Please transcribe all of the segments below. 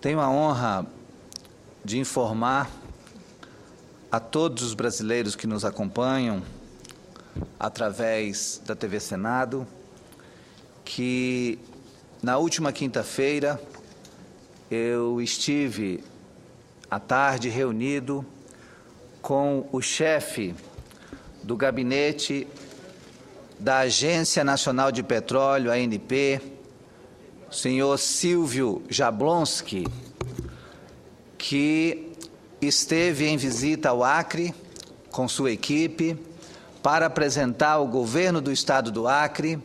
Tenho a honra de informar a todos os brasileiros que nos acompanham através da TV Senado que na última quinta-feira eu estive à tarde reunido com o chefe do gabinete da Agência Nacional de Petróleo, ANP, o senhor Silvio Jablonski, que esteve em visita ao Acre com sua equipe para apresentar ao governo do estado do Acre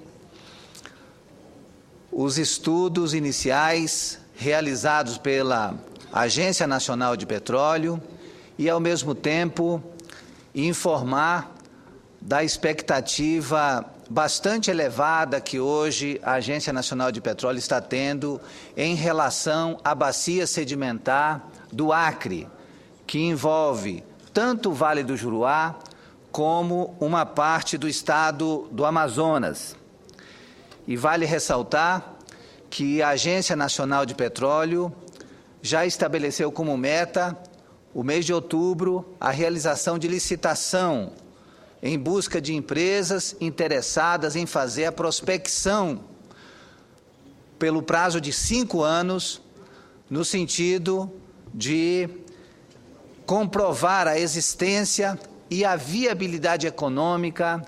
os estudos iniciais realizados pela Agência Nacional de Petróleo e, ao mesmo tempo, informar da expectativa bastante elevada que hoje a Agência Nacional de Petróleo está tendo em relação à bacia sedimentar do Acre, que envolve tanto o Vale do Juruá como uma parte do estado do Amazonas. E vale ressaltar que a Agência Nacional de Petróleo já estabeleceu como meta, o mês de outubro, a realização de licitação em busca de empresas interessadas em fazer a prospecção pelo prazo de 5 anos, no sentido de comprovar a existência e a viabilidade econômica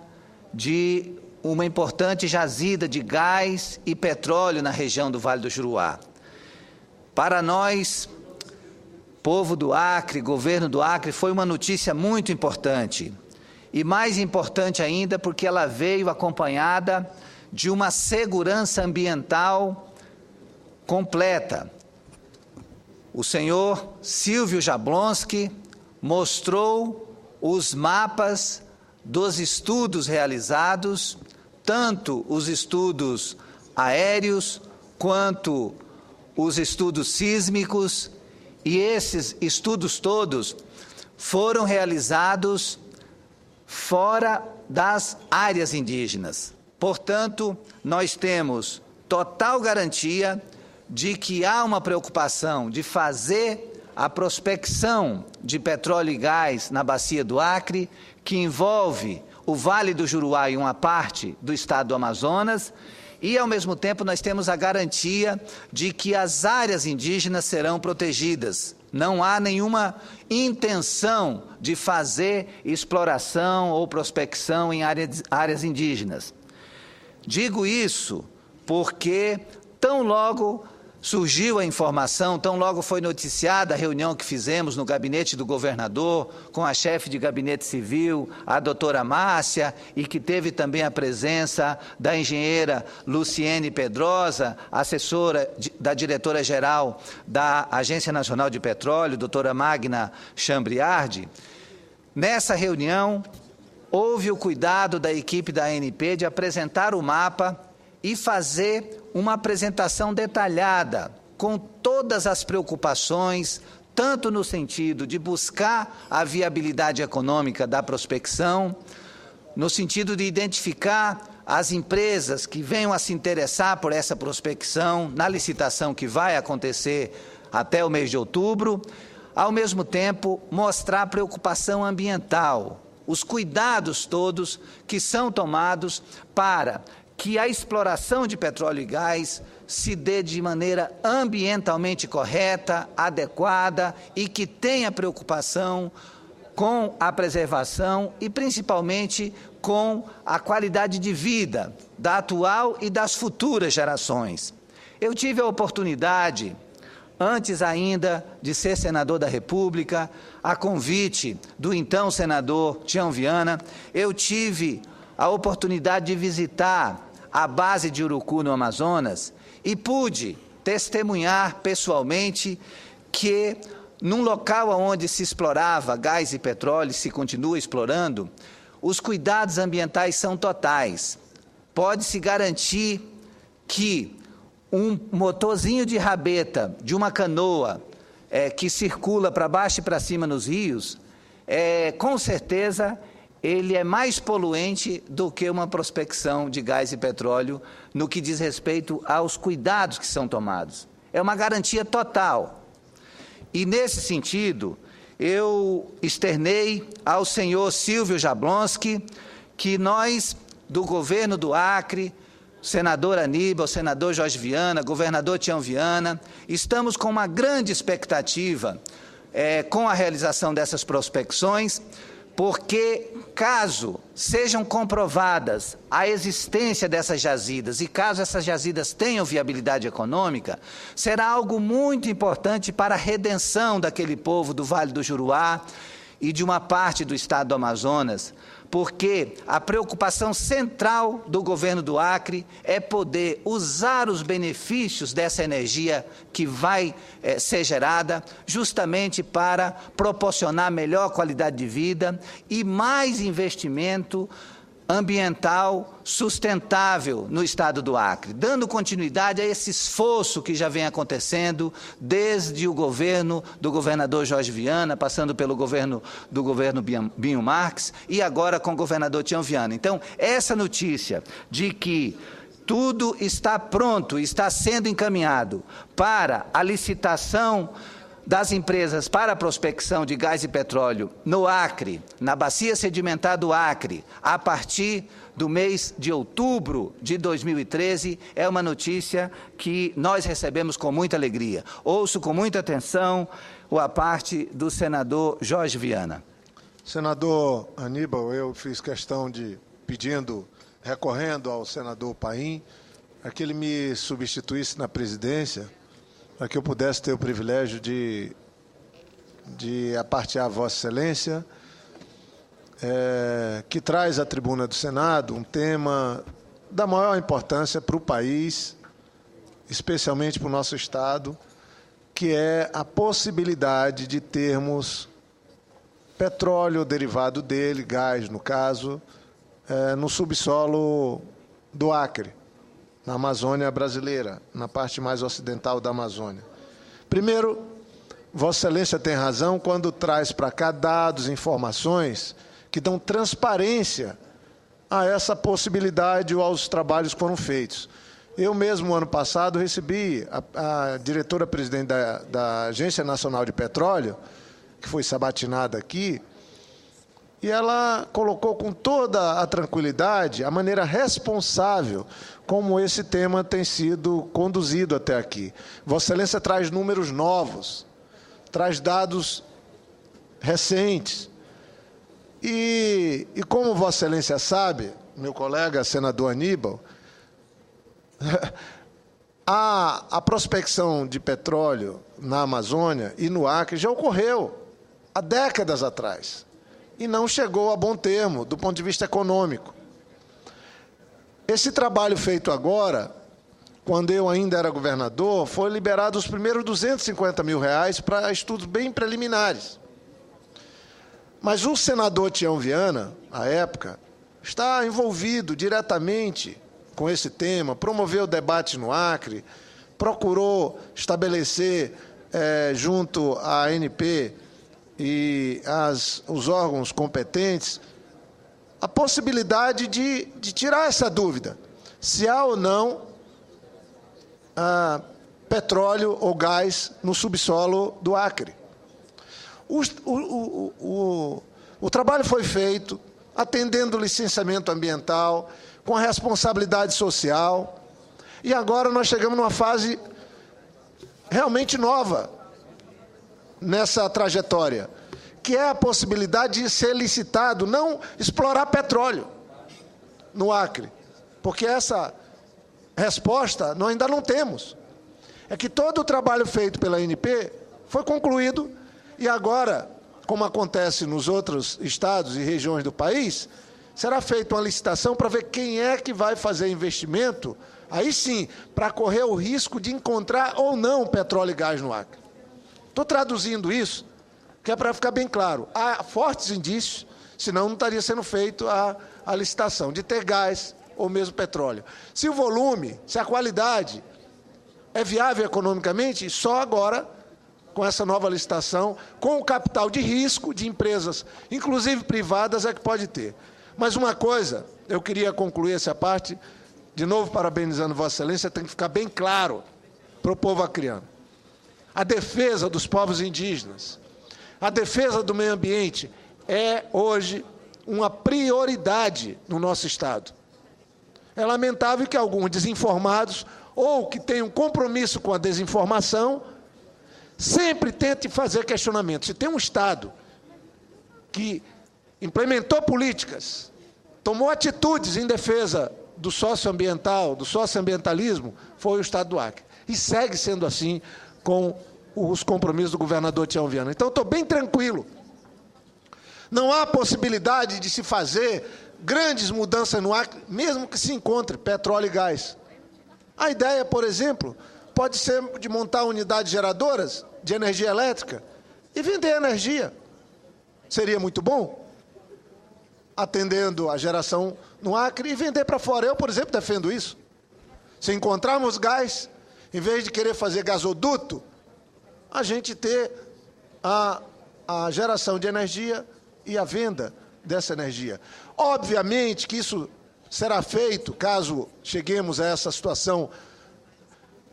de uma importante jazida de gás e petróleo na região do Vale do Juruá. Para nós, povo do Acre, governo do Acre, foi uma notícia muito importante. E mais importante ainda porque ela veio acompanhada de uma segurança ambiental completa. O senhor Silvio Jablonski mostrou os mapas dos estudos realizados, tanto os estudos aéreos quanto os estudos sísmicos, e esses estudos todos foram realizados fora das áreas indígenas. Portanto, nós temos total garantia de que há uma preocupação de fazer a prospecção de petróleo e gás na bacia do Acre, que envolve o Vale do Juruá e uma parte do estado do Amazonas, e, ao mesmo tempo, nós temos a garantia de que as áreas indígenas serão protegidas. Não há nenhuma intenção de fazer exploração ou prospecção em áreas indígenas. Digo isso porque, tão logo surgiu a informação, tão logo foi noticiada a reunião que fizemos no gabinete do governador, com a chefe de gabinete civil, a doutora Márcia, e que teve também a presença da engenheira Luciene Pedrosa, assessora da diretora-geral da Agência Nacional de Petróleo, doutora Magna Chambriardi. Nessa reunião, houve o cuidado da equipe da ANP de apresentar o mapa e fazer uma apresentação detalhada, com todas as preocupações, tanto no sentido de buscar a viabilidade econômica da prospecção, no sentido de identificar as empresas que venham a se interessar por essa prospecção na licitação que vai acontecer até o mês de outubro, ao mesmo tempo mostrar a preocupação ambiental, os cuidados todos que são tomados para que a exploração de petróleo e gás se dê de maneira ambientalmente correta, adequada e que tenha preocupação com a preservação e, principalmente, com a qualidade de vida da atual e das futuras gerações. Eu tive a oportunidade, antes ainda de ser senador da República, a convite do então senador Tião Viana, eu tive a oportunidade de visitar a base de Urucu, no Amazonas, e pude testemunhar pessoalmente que, num local onde se explorava gás e petróleo, se continua explorando, os cuidados ambientais são totais. Pode-se garantir que um motorzinho de rabeta, de uma canoa, que circula para baixo e para cima nos rios, com certeza ele é mais poluente do que uma prospecção de gás e petróleo no que diz respeito aos cuidados que são tomados. É uma garantia total E, nesse sentido, eu externei ao senhor Silvio Jablonski que nós, do governo do Acre, senador Aníbal, senador Jorge Viana, governador Tião Viana, estamos com uma grande expectativa com a realização dessas prospecções, porque, caso sejam comprovadas a existência dessas jazidas e caso essas jazidas tenham viabilidade econômica, será algo muito importante para a redenção daquele povo do Vale do Juruá e de uma parte do estado do Amazonas, porque a preocupação central do governo do Acre é poder usar os benefícios dessa energia que vai ser gerada justamente para proporcionar melhor qualidade de vida e mais investimento ambiental sustentável no estado do Acre, dando continuidade a esse esforço que já vem acontecendo desde o governo do governador Jorge Viana, passando pelo governo do Binho Marques e agora com o governador Tião Viana. Então, essa notícia de que tudo está pronto, está sendo encaminhado para a licitação das empresas para a prospecção de gás e petróleo no Acre, na bacia sedimentar do Acre, a partir do mês de outubro de 2013, é uma notícia que nós recebemos com muita alegria. Ouço com muita atenção a parte do senador Jorge Viana. Senador Aníbal, eu fiz questão de, recorrendo ao senador Paim, para que ele me substituísse na presidência, para que eu pudesse ter o privilégio de apartear a Vossa Excelência, que traz à tribuna do Senado um tema da maior importância para o país, especialmente para o nosso Estado, que é a possibilidade de termos petróleo derivado dele, gás no caso, no subsolo do Acre, na Amazônia brasileira, na parte mais ocidental da Amazônia. Primeiro, Vossa Excelência tem razão quando traz para cá dados, informações que dão transparência a essa possibilidade ou aos trabalhos que foram feitos. Eu mesmo, ano passado, recebi a diretora-presidente da Agência Nacional de Petróleo, que foi sabatinada aqui, e ela colocou com toda a tranquilidade a maneira responsável como esse tema tem sido conduzido até aqui. Vossa Excelência traz números novos, traz dados recentes. E como Vossa Excelência sabe, meu colega senador Aníbal, a prospecção de petróleo na Amazônia e no Acre já ocorreu há décadas atrás e não chegou a bom termo do ponto de vista econômico. Esse trabalho feito agora, quando eu ainda era governador, foi liberado os primeiros R$250 mil para estudos bem preliminares. Mas o senador Tião Viana, à época, está envolvido diretamente com esse tema, promoveu o debate no Acre, procurou estabelecer, junto à ANP e os órgãos competentes, a possibilidade de tirar essa dúvida, se há ou não petróleo ou gás no subsolo do Acre. O trabalho foi feito atendendo o licenciamento ambiental, com a responsabilidade social, e agora nós chegamos numa fase realmente nova nessa trajetória, que é a possibilidade de ser licitado, não explorar petróleo no Acre, porque essa resposta nós ainda não temos. É que todo o trabalho feito pela ANP foi concluído e agora, como acontece nos outros estados e regiões do país, será feita uma licitação para ver quem é que vai fazer investimento, aí sim, para correr o risco de encontrar ou não petróleo e gás no Acre. Estou traduzindo isso, que é para ficar bem claro. Há fortes indícios, senão não estaria sendo feita a licitação, de ter gás ou mesmo petróleo. Se o volume, se a qualidade é viável economicamente, só agora, com essa nova licitação, com o capital de risco de empresas, inclusive privadas, é que pode ter. Mas uma coisa, eu queria concluir essa parte, de novo parabenizando Vossa Excelência, tem que ficar bem claro para o povo acreano. a defesa dos povos indígenas, a defesa do meio ambiente é hoje uma prioridade no nosso Estado. É lamentável que alguns desinformados ou que tenham compromisso com a desinformação sempre tentem fazer questionamentos. Se tem um Estado que implementou políticas, tomou atitudes em defesa do socioambiental, do socioambientalismo, foi o Estado do Acre. E segue sendo assim com os compromissos do governador Tião Viana. Então, estou bem tranquilo. Não há possibilidade de se fazer grandes mudanças no Acre, mesmo que se encontre petróleo e gás. A ideia, por exemplo, pode ser de montar unidades geradoras de energia elétrica e vender energia. Seria muito bom, atendendo a geração no Acre e vender para fora. Eu, por exemplo, defendo isso. Se encontrarmos gás, em vez de querer fazer gasoduto, a gente ter a geração de energia e a venda dessa energia. Obviamente que isso será feito, caso cheguemos a essa situação,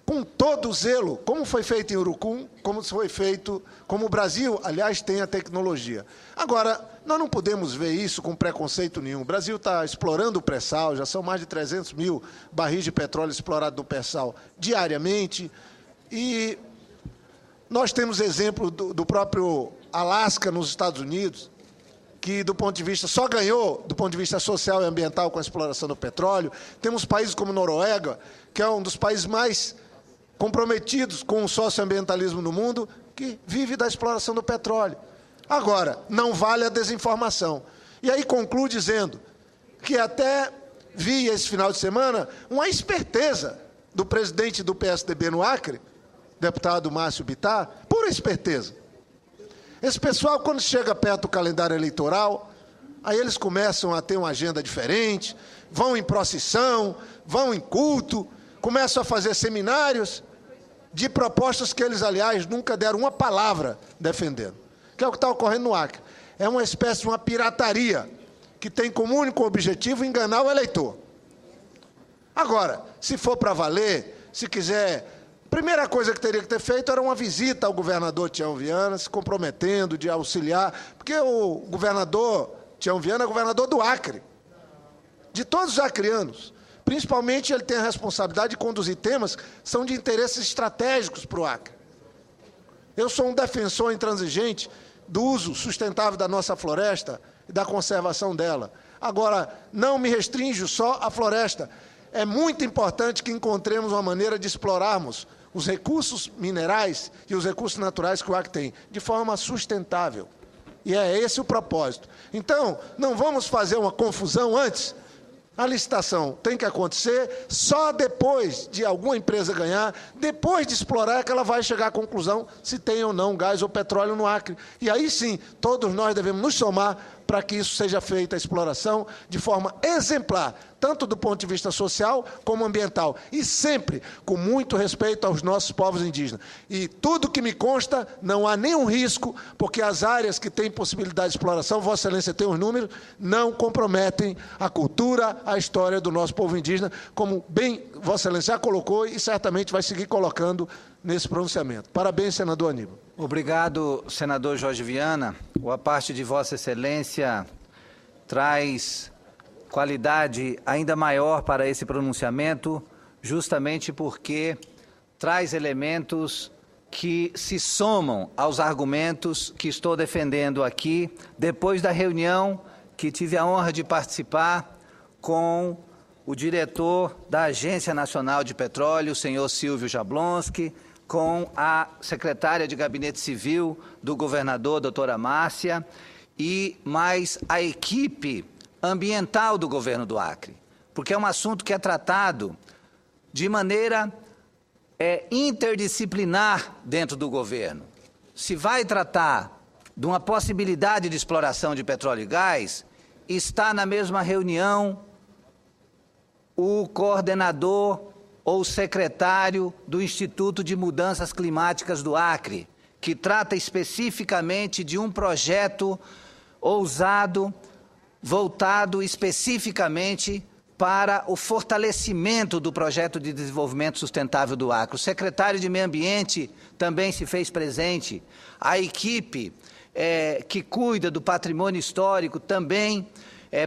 com todo o zelo, como foi feito em Urucum, como foi feito, como o Brasil, aliás, tem a tecnologia. Agora, nós não podemos ver isso com preconceito nenhum. O Brasil está explorando o pré-sal, já são mais de 300 mil barris de petróleo explorados no pré-sal diariamente, e nós temos exemplo do próprio Alasca, nos Estados Unidos, que, do ponto de vista, só ganhou, do ponto de vista social e ambiental, com a exploração do petróleo. Temos países como Noruega, que é um dos países mais comprometidos com o socioambientalismo no mundo, que vive da exploração do petróleo. Agora, não vale a desinformação. E aí concluo dizendo que até vi esse final de semana uma esperteza do presidente do PSDB no Acre, deputado Márcio Bittar, pura esperteza. Esse pessoal, quando chega perto do calendário eleitoral, aí eles começam a ter uma agenda diferente, vão em procissão, vão em culto, começam a fazer seminários de propostas que eles, aliás, nunca deram uma palavra defendendo. Que é o que está ocorrendo no Acre. É uma espécie de uma pirataria que tem como único objetivo enganar o eleitor. Agora, se for para valer, se quiser... A primeira coisa que teria que ter feito era uma visita ao governador Tião Viana, se comprometendo de auxiliar, porque o governador Tião Viana é governador do Acre, de todos os acreanos. Principalmente, ele tem a responsabilidade de conduzir temas que são de interesses estratégicos para o Acre. Eu sou um defensor intransigente do uso sustentável da nossa floresta e da conservação dela. Agora, não me restringo só à floresta. É muito importante que encontremos uma maneira de explorarmos os recursos minerais e os recursos naturais que o Acre tem, de forma sustentável. E é esse o propósito. Então, não vamos fazer uma confusão antes. A licitação tem que acontecer só depois de alguma empresa ganhar, depois de explorar, é que ela vai chegar à conclusão se tem ou não gás ou petróleo no Acre. E aí sim, todos nós devemos nos somar para que isso seja feita, a exploração, de forma exemplar, tanto do ponto de vista social como ambiental, e sempre com muito respeito aos nossos povos indígenas. E tudo que me consta, não há nenhum risco, porque as áreas que têm possibilidade de exploração, Vossa Excelência tem os números, não comprometem a cultura, a história do nosso povo indígena, como bem Vossa Excelência já colocou e certamente vai seguir colocando nesse pronunciamento. Parabéns, senador Aníbal. Obrigado, senador Jorge Viana. A parte de Vossa Excelência traz qualidade ainda maior para esse pronunciamento, justamente porque traz elementos que se somam aos argumentos que estou defendendo aqui, depois da reunião que tive a honra de participar com o diretor da Agência Nacional de Petróleo, o senhor Silvio Jablonski, com a secretária de Gabinete Civil do governador, doutora Márcia, e mais a equipe ambiental do governo do Acre, porque é um assunto que é tratado de maneira interdisciplinar dentro do governo. Se vai tratar de uma possibilidade de exploração de petróleo e gás, está na mesma reunião o coordenador ou secretário do Instituto de Mudanças Climáticas do Acre, que trata especificamente de um projeto ousado, voltado especificamente para o fortalecimento do projeto de desenvolvimento sustentável do Acre. O secretário de Meio Ambiente também se fez presente, a equipe que cuida do patrimônio histórico também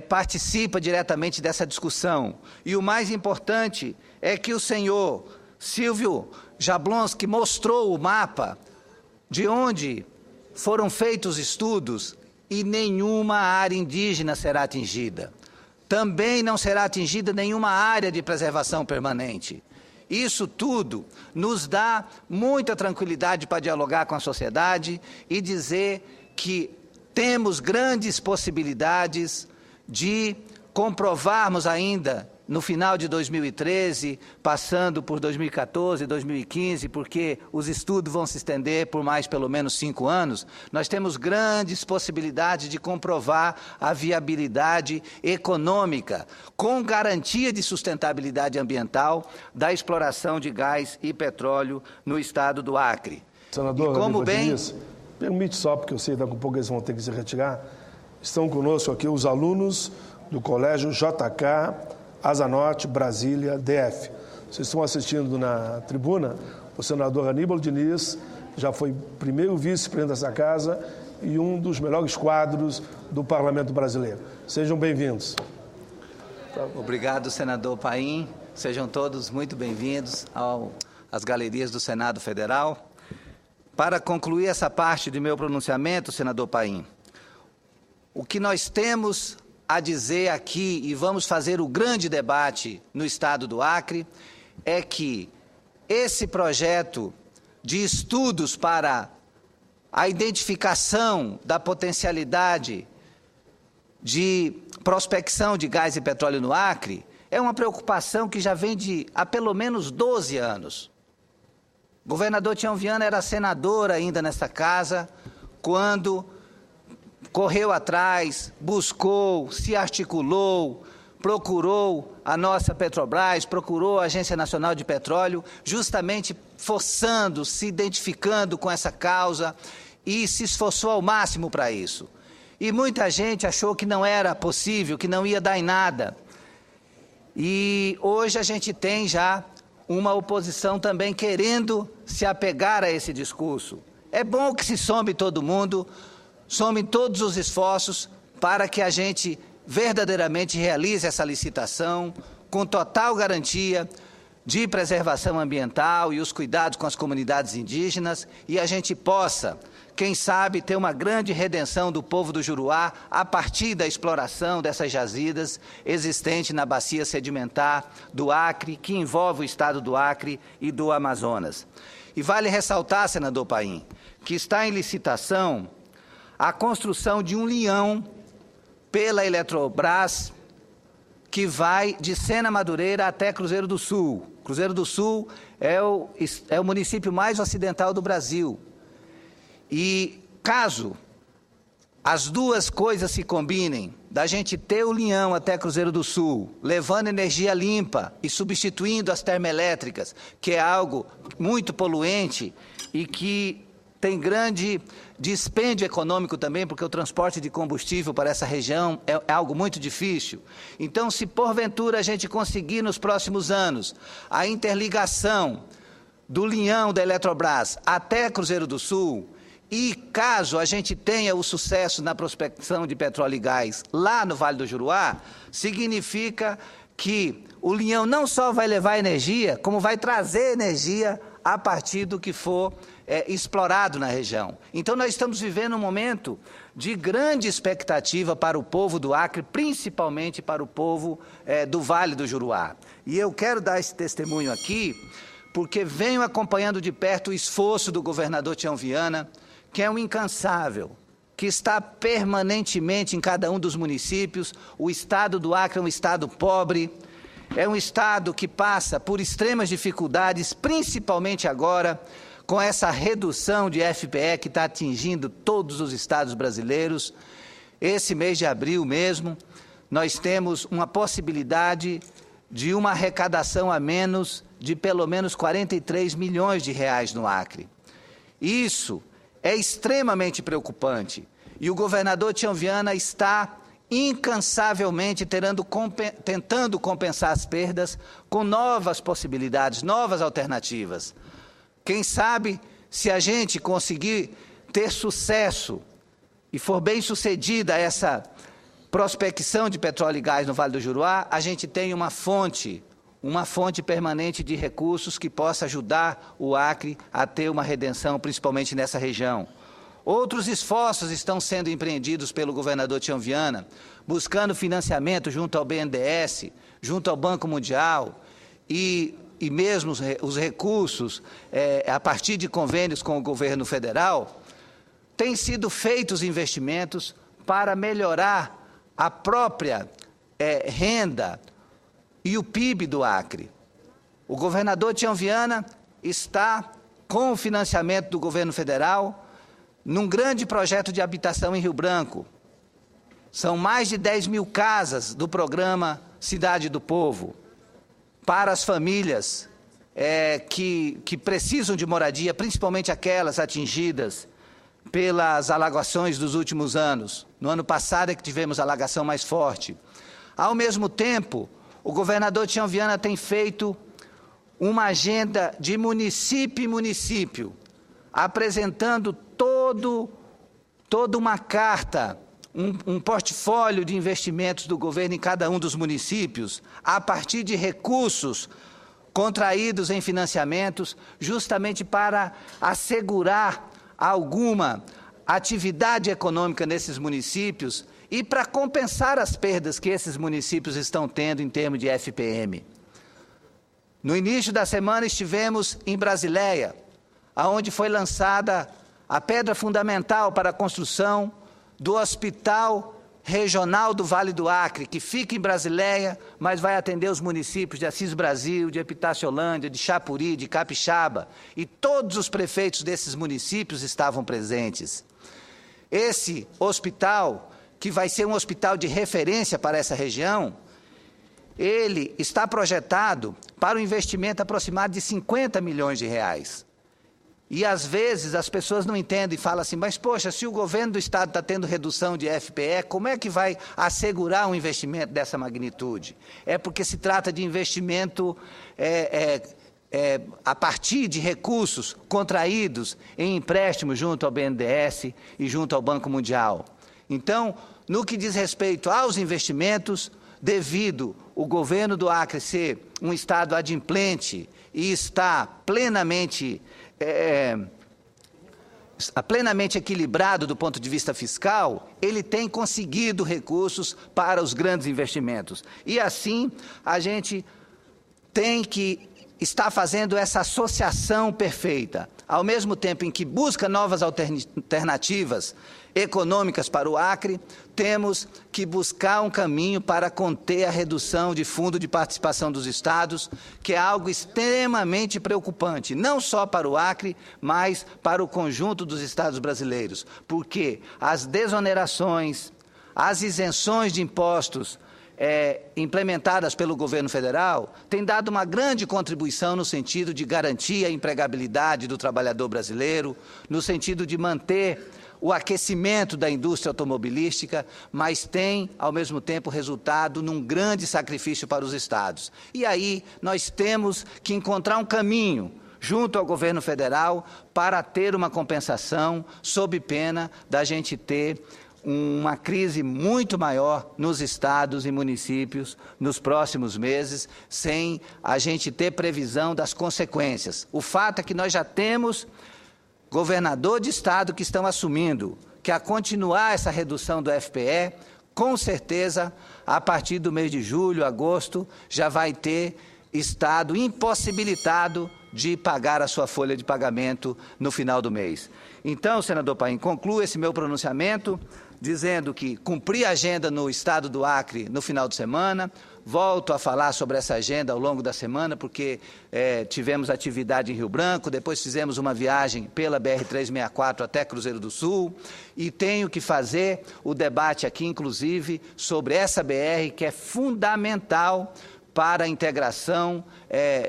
participa diretamente dessa discussão. E o mais importante é que o senhor Silvio Jablonski mostrou o mapa de onde foram feitos estudos e nenhuma área indígena será atingida. Também não será atingida nenhuma área de preservação permanente. Isso tudo nos dá muita tranquilidade para dialogar com a sociedade e dizer que temos grandes possibilidades de comprovarmos ainda no final de 2013, passando por 2014, 2015, porque os estudos vão se estender por mais pelo menos 5 anos, nós temos grandes possibilidades de comprovar a viabilidade econômica, com garantia de sustentabilidade ambiental, da exploração de gás e petróleo no estado do Acre. Senador, permite só, porque eu sei que daqui a pouco eles vão ter que se retirar, estão conosco aqui os alunos do Colégio JK, Asa Norte, Brasília, DF. Vocês estão assistindo na tribuna, o senador Aníbal Diniz já foi primeiro vice-presidente dessa casa e um dos melhores quadros do Parlamento brasileiro. Sejam bem-vindos. Obrigado, senador Paim. Sejam todos muito bem-vindos às galerias do Senado Federal. Para concluir essa parte do meu pronunciamento, senador Paim, o que nós temos a dizer aqui, e vamos fazer o grande debate no estado do Acre, é que esse projeto de estudos para a identificação da potencialidade de prospecção de gás e petróleo no Acre é uma preocupação que já vem há pelo menos 12 anos. O governador Tião Viana era senador ainda nessa casa, quando correu atrás, buscou, se articulou, procurou a nossa Petrobras, procurou a Agência Nacional de Petróleo, justamente forçando, se identificando com essa causa e se esforçou ao máximo para isso. E muita gente achou que não era possível, que não ia dar em nada. E hoje a gente tem já uma oposição também querendo se apegar a esse discurso. É bom que se some todo mundo, somem todos os esforços para que a gente verdadeiramente realize essa licitação com total garantia de preservação ambiental e os cuidados com as comunidades indígenas e a gente possa, quem sabe, ter uma grande redenção do povo do Juruá a partir da exploração dessas jazidas existentes na bacia sedimentar do Acre, que envolve o estado do Acre e do Amazonas. E vale ressaltar, senador Paim, que está em licitação a construção de um linhão pela Eletrobras, que vai de Sena Madureira até Cruzeiro do Sul. Cruzeiro do Sul é o município mais ocidental do Brasil. E caso as duas coisas se combinem, da gente ter o linhão até Cruzeiro do Sul, levando energia limpa e substituindo as termoelétricas, que é algo muito poluente e que tem grande dispêndio econômico também, porque o transporte de combustível para essa região é algo muito difícil. Então, se porventura a gente conseguir nos próximos anos a interligação do linhão da Eletrobras até Cruzeiro do Sul, e caso a gente tenha o sucesso na prospecção de petróleo e gás lá no Vale do Juruá, significa que o linhão não só vai levar energia, como vai trazer energia a partir do que for explorado na região. Então, nós estamos vivendo um momento de grande expectativa para o povo do Acre, principalmente para o povo do Vale do Juruá. E eu quero dar esse testemunho aqui, porque venho acompanhando de perto o esforço do governador Tião Viana, que é um incansável, que está permanentemente em cada um dos municípios. O estado do Acre é um estado pobre, é um estado que passa por extremas dificuldades, principalmente agora, com essa redução de FPE que está atingindo todos os estados brasileiros. Esse mês de abril mesmo, nós temos uma possibilidade de uma arrecadação a menos de pelo menos 43 milhões de reais no Acre. Isso é extremamente preocupante. E o governador Tião Viana está incansavelmente tentando compensar as perdas com novas possibilidades, novas alternativas. Quem sabe, se a gente conseguir ter sucesso e for bem sucedida essa prospecção de petróleo e gás no Vale do Juruá, a gente tem uma fonte permanente de recursos que possa ajudar o Acre a ter uma redenção, principalmente nessa região. Outros esforços estão sendo empreendidos pelo governador Tião Viana, buscando financiamento junto ao BNDES, junto ao Banco Mundial e mesmo os recursos, a partir de convênios com o governo federal, têm sido feitos investimentos para melhorar a própria renda e o PIB do Acre. O governador Tião Viana está, com o financiamento do governo federal, num grande projeto de habitação em Rio Branco. São mais de 10 mil casas do programa Cidade do Povo, para as famílias que precisam de moradia, principalmente aquelas atingidas pelas alagações dos últimos anos. No ano passado é que tivemos a alagação mais forte. Ao mesmo tempo, o governador Tião Viana tem feito uma agenda de município em município, apresentando toda uma carta, um portfólio de investimentos do governo em cada um dos municípios, a partir de recursos contraídos em financiamentos, justamente para assegurar alguma atividade econômica nesses municípios e para compensar as perdas que esses municípios estão tendo em termos de FPM. No início da semana estivemos em Brasileia, onde foi lançada a pedra fundamental para a construção do Hospital Regional do Vale do Acre, que fica em Brasileia, mas vai atender os municípios de Assis Brasil, de Epitaciolândia, de Chapuri, de Capixaba, e todos os prefeitos desses municípios estavam presentes. Esse hospital, que vai ser um hospital de referência para essa região, ele está projetado para um investimento aproximado de 50 milhões de reais. E, às vezes, as pessoas não entendem e falam assim, mas, poxa, se o governo do Estado está tendo redução de FPE, como é que vai assegurar um investimento dessa magnitude? É porque se trata de investimento a partir de recursos contraídos em empréstimos junto ao BNDES e junto ao Banco Mundial. Então, no que diz respeito aos investimentos, devido o governo do Acre ser um Estado adimplente e está plenamente equilibrado do ponto de vista fiscal, ele tem conseguido recursos para os grandes investimentos. E assim, a gente tem que estar fazendo essa associação perfeita. Ao mesmo tempo em que busca novas alternativas econômicas para o Acre, temos que buscar um caminho para conter a redução de fundo de participação dos estados, que é algo extremamente preocupante, não só para o Acre, mas para o conjunto dos estados brasileiros, porque as desonerações, as isenções de impostos implementadas pelo governo federal têm dado uma grande contribuição no sentido de garantir a empregabilidade do trabalhador brasileiro, no sentido de manter o aquecimento da indústria automobilística, mas tem, ao mesmo tempo, resultado num grande sacrifício para os estados. E aí nós temos que encontrar um caminho junto ao governo federal para ter uma compensação, sob pena da gente ter uma crise muito maior nos estados e municípios nos próximos meses, sem a gente ter previsão das consequências. O fato é que nós já temos governador de estado que estão assumindo que, a continuar essa redução do FPE, com certeza, a partir do mês de julho, agosto, já vai ter estado impossibilitado de pagar a sua folha de pagamento no final do mês. Então, senador Paim, concluo esse meu pronunciamento dizendo que cumpri a agenda no estado do Acre no final de semana, volto a falar sobre essa agenda ao longo da semana, porque tivemos atividade em Rio Branco, depois fizemos uma viagem pela BR-364 até Cruzeiro do Sul, e tenho que fazer o debate aqui, inclusive, sobre essa BR, que é fundamental para a integração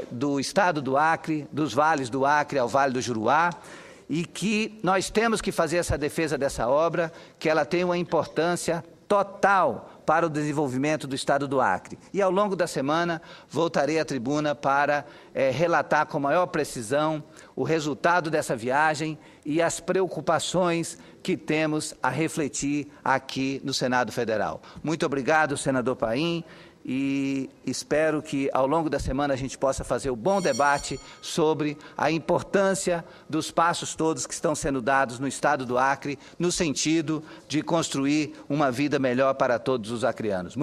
do estado do Acre, dos vales do Acre ao Vale do Juruá, e que nós temos que fazer essa defesa dessa obra, que ela tem uma importância total para o desenvolvimento do Estado do Acre. E, ao longo da semana, voltarei à tribuna para relatar com maior precisão o resultado dessa viagem e as preocupações que temos a refletir aqui no Senado Federal. Muito obrigado, senador Paim, e espero que ao longo da semana a gente possa fazer um bom debate sobre a importância dos passos todos que estão sendo dados no Estado do Acre, no sentido de construir uma vida melhor para todos os acreanos.